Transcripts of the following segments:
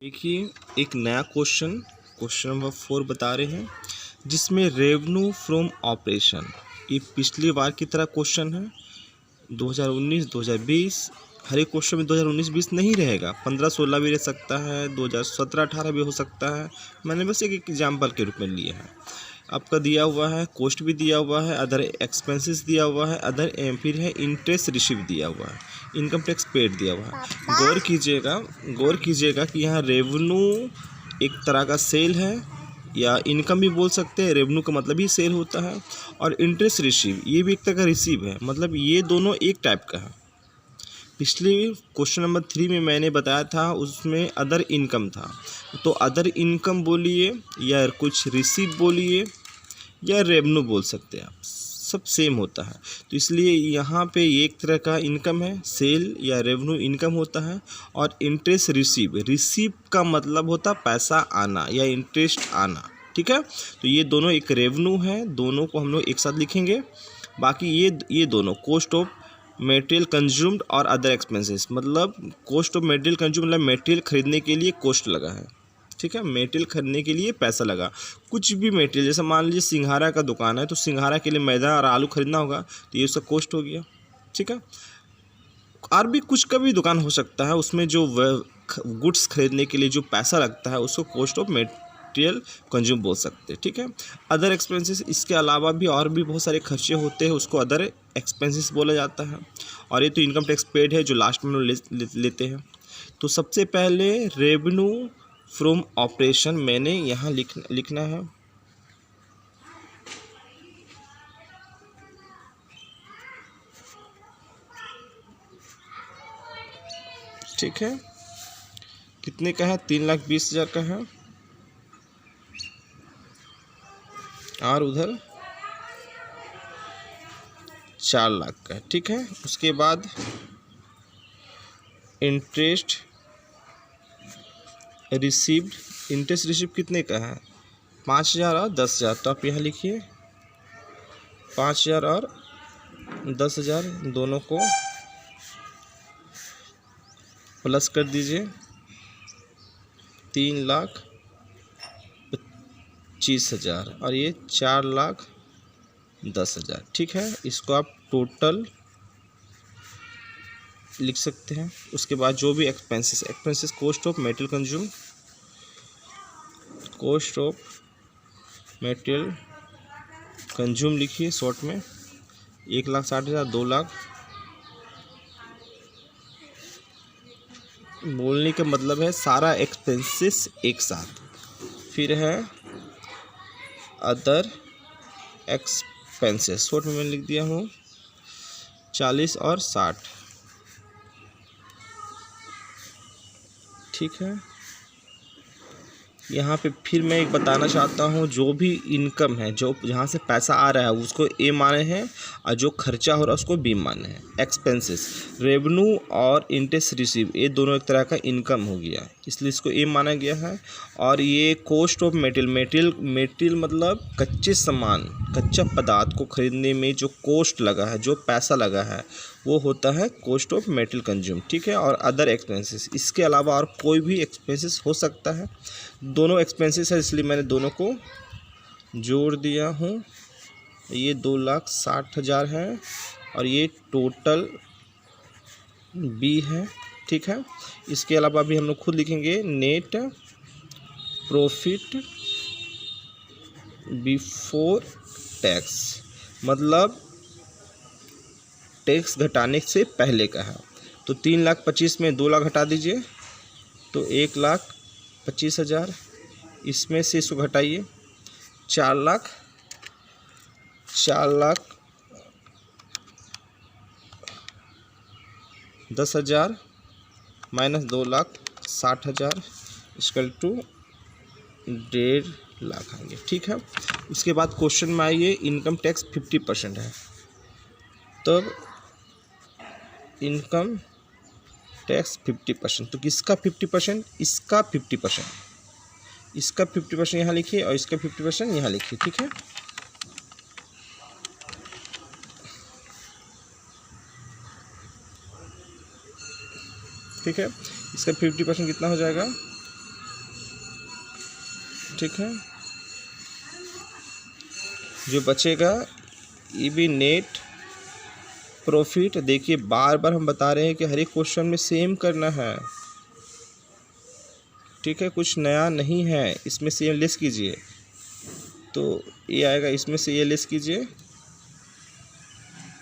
देखिए, एक नया क्वेश्चन नंबर 4 बता रहे हैं, जिसमें रेवेन्यू फ्रॉम ऑपरेशन। ये पिछली बार की तरह क्वेश्चन है। 2019 2020 हर एक क्वेश्चन में 2019-20 नहीं रहेगा, 15-16 भी रह सकता है, 2017-18 भी हो सकता है। मैंने बस एक एग्जाम्पल के रूप में लिया है। आपका दिया हुआ है, कॉस्ट भी दिया हुआ है, अदर एक्सपेंसेस दिया हुआ है, फिर है इंटरेस्ट रिसीव दिया हुआ है, इनकम टैक्स पेड दिया हुआ है। गौर कीजिएगा कि यहाँ रेवेन्यू एक तरह का सेल है, या इनकम भी बोल सकते हैं। रेवेन्यू का मतलब ही सेल होता है, और इंटरेस्ट रिसीव ये भी एक तरह का रिसीव है, मतलब ये दोनों एक टाइप का है। पिछले क्वेश्चन नंबर 3 में मैंने बताया था, उसमें अदर इनकम था, तो अदर इनकम बोलिए या कुछ रिसीव बोलिए या रेवेन्यू बोल सकते हैं आप, सब सेम होता है। तो इसलिए यहाँ पे एक तरह का इनकम है, सेल या रेवेन्यू इनकम होता है, और इंटरेस्ट रिसीव का मतलब होता है पैसा आना या इंटरेस्ट आना, ठीक है। तो ये दोनों एक रेवेन्यू है, दोनों को हम लोग एक साथ लिखेंगे। बाकी ये दोनों कॉस्ट ऑफ मटेरियल कंज्यूम्ड और अदर एक्सपेंसेस, मतलब कॉस्ट ऑफ मटेरियल कंज्यूम मतलब मटेरियल खरीदने के लिए कॉस्ट लगा है, ठीक है। मटेरियल खरीदने के लिए पैसा लगा, कुछ भी मटेरियल, जैसे मान लीजिए सिंघारा का दुकान है, तो सिंघारा के लिए मैदा और आलू खरीदना होगा, तो ये उसका कॉस्ट हो गया, ठीक है। और भी कुछ का भी दुकान हो सकता है, उसमें जो गुड्स खरीदने के लिए जो पैसा लगता है उसको कॉस्ट ऑफ मटेरियल कंज्यूम बोल सकते हैं, ठीक है। अदर एक्सपेंसेस, इसके अलावा भी और भी बहुत सारे खर्चे होते हैं, उसको अदर एक्सपेंसेस बोला जाता है। और ये तो इनकम टैक्स पेड है जो लास्ट में लेते हैं। तो सबसे पहले रेवेन्यू फ्रॉम ऑपरेशन मैंने यहाँ लिखना है, ठीक है। कितने का है? 3,20,000 का है, और उधर 4 लाख का है, ठीक है। उसके बाद इंटरेस्ट रिसीव्ड कितने का है? 5,000 और 10,000। तो आप यहाँ लिखिए 5,000 और 10,000 दोनों को प्लस कर दीजिए, 3,25,000 और ये 4,10,000, ठीक है। इसको आप टोटल लिख सकते हैं। उसके बाद जो भी expenses cost of material consume लिखिए शॉर्ट में, 1,60,000, 2 लाख। बोलने का मतलब है सारा एक्सपेंसेस एक साथ। फिर है अदर एक्सपेंसेस, शॉर्ट में मैंने लिख दिया हूँ 40 और 60, ठीक है। यहाँ पे फिर मैं एक बताना चाहता हूँ, जो भी इनकम है, जो जहाँ से पैसा आ रहा है उसको ए माने हैं, और जो खर्चा हो रहा है उसको बी माने हैं। एक्सपेंसेस, रेवेन्यू और इंटरेस्ट रिसीव, ये दोनों एक तरह का इनकम हो गया, इसलिए इसको ए माना गया है। और ये कॉस्ट ऑफ मटेरियल मतलब कच्चे सामान, कच्चा पदार्थ को खरीदने में जो कॉस्ट लगा है, जो पैसा लगा है, वो होता है कॉस्ट ऑफ मटेरियल कंज्यूम, ठीक है। और अदर एक्सपेंसेस, इसके अलावा और कोई भी एक्सपेंसेस हो सकता है। दोनों एक्सपेंसेस है, इसलिए मैंने दोनों को जोड़ दिया हूँ। ये 2,60,000 है, और ये टोटल बी है, ठीक है। इसके अलावा भी हम लोग खुद लिखेंगे नेट प्रॉफिट बिफोर टैक्स, मतलब टैक्स घटाने से पहले का है। तो 3,25,000 में 2 लाख घटा दीजिए, तो 1,25,000, इसमें से इसको घटाइए 4,10,000 माइनस 2,60,000 इक्वल टू 1.5 लाख आएंगे, ठीक है। उसके बाद क्वेश्चन में आइए, इनकम टैक्स 50% है, तब इनकम टैक्स 50%, तो किसका 50%? इसका 50%, इसका 50% यहाँ लिखिए, और इसका 50% यहाँ लिखिए, ठीक है। ठीक है, इसका 50% कितना हो जाएगा? ठीक है। जो बचेगा ये भी नेट प्रॉफिट। देखिए बार बार हम बता रहे हैं कि हर एक क्वेश्चन में सेम करना है, ठीक है, कुछ नया नहीं है। इसमें से ये लेस कीजिए तो ये आएगा, इसमें से ये लेस कीजिए,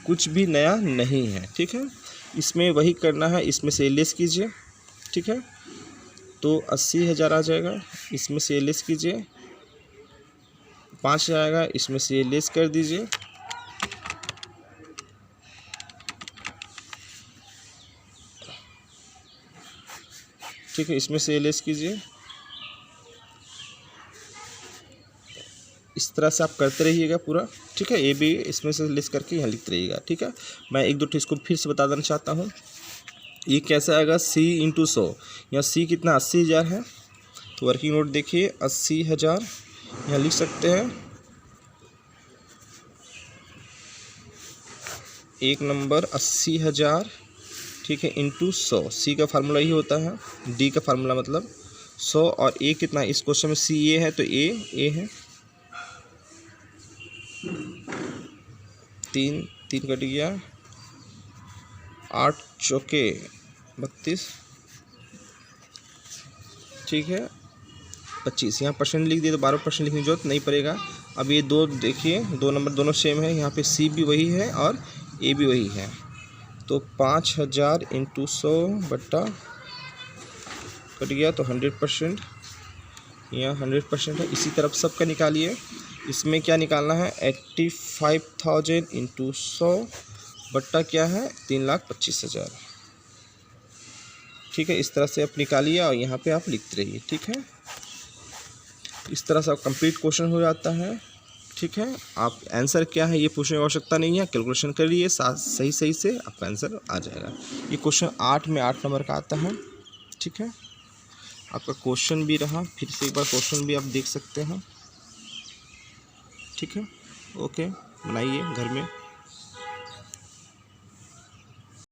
कुछ भी नया नहीं है, ठीक है। इसमें वही करना है, इसमें से ये लेस कीजिए, ठीक है, तो 80,000 आ जाएगा। इसमें से ये लेस कीजिए, 5,000 आएगा, इसमें से ये लेस कर दीजिए, ठीक है, इसमें से ये लेस कीजिए। इस तरह से आप करते रहिएगा पूरा, ठीक है। ये भी इसमें से लेस करके यहाँ लिखते रहिएगा, ठीक है। मैं एक दो इसको फिर से बता देना चाहता हूँ। ये कैसे आएगा, C × 100। यहाँ C कितना 80,000 है, तो वर्किंग नोट देखिए 80,000 यहाँ लिख सकते हैं। एक नंबर 80,000, ठीक है, इंटू 100। C का फार्मूला ही होता है, D का फार्मूला मतलब 100। और A कितना है, इस क्वेश्चन में C A है तो A है, 3 कट गया, 8 चौके 32, ठीक है, 25। यहाँ परसेंट लिख दिए तो 12% लिखने की जरूरत नहीं पड़ेगा। अब ये दो देखिए, 2 नंबर दोनों सेम है, यहाँ पे C भी वही है और A भी वही है, तो 5,000 × 100 बट्टा कट गया तो 100%, यहाँ 100% है। इसी तरफ सबका निकालिए। इसमें क्या निकालना है, 85,000 × 100 बट्टा क्या है, 3,25,000, ठीक है। इस तरह से आप निकालिए और यहाँ पे आप लिखते रहिए, ठीक है। इस तरह से आप कंप्लीट क्वेश्चन हो जाता है, ठीक है। आप आंसर क्या है ये पूछने की आवश्यकता नहीं है, कैलकुलेशन करिए सही से आपका आंसर आ जाएगा। ये क्वेश्चन 8 में 8 नंबर का आता है, ठीक है। आपका क्वेश्चन भी रहा, फिर से एक बार क्वेश्चन भी आप देख सकते हैं, ठीक है। ओके, बनाइए घर में।